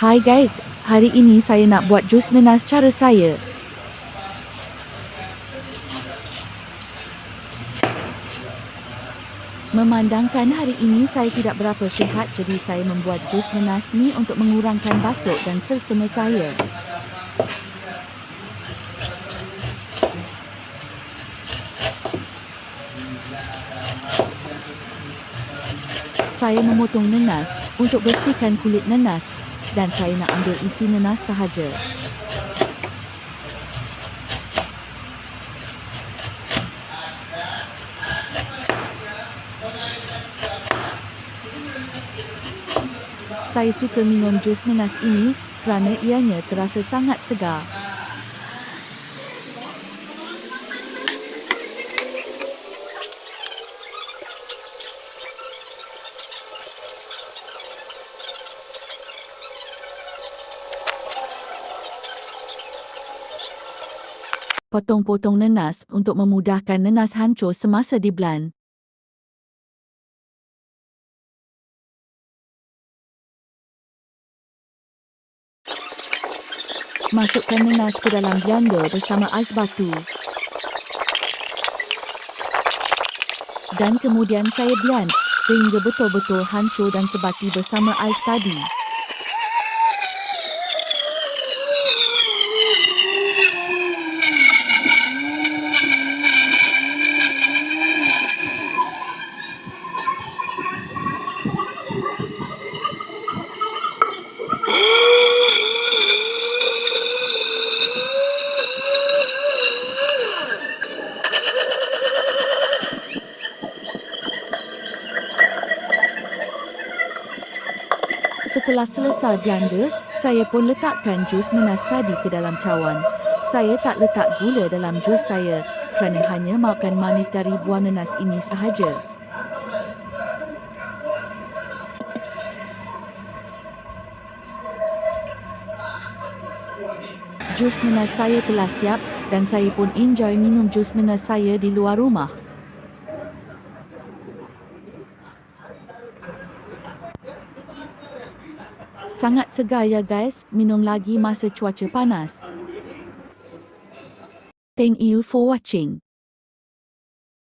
Hai guys, hari ini saya nak buat jus nenas cara saya. Memandangkan hari ini saya tidak berapa sihat, jadi saya membuat jus nenas ni untuk mengurangkan batuk dan sersema saya. Saya memotong nenas untuk bersihkan kulit nenas dan saya nak ambil isi nenas sahaja. Saya suka minum jus nenas ini kerana ianya terasa sangat segar. Potong-potong nenas untuk memudahkan nenas hancur semasa di-blend. Masukkan nenas ke dalam blender bersama ais batu. Dan kemudian saya blend sehingga betul-betul hancur dan sebati bersama ais tadi. Setelah selesai blender, saya pun letakkan jus nenas tadi ke dalam cawan. Saya tak letak gula dalam jus saya kerana hanya makan manis dari buah nenas ini sahaja. Jus nenas saya telah siap dan saya pun enjoy minum jus nenas saya di luar rumah. Sangat segar ya guys, minum lagi masa cuaca panas. Thank you for watching.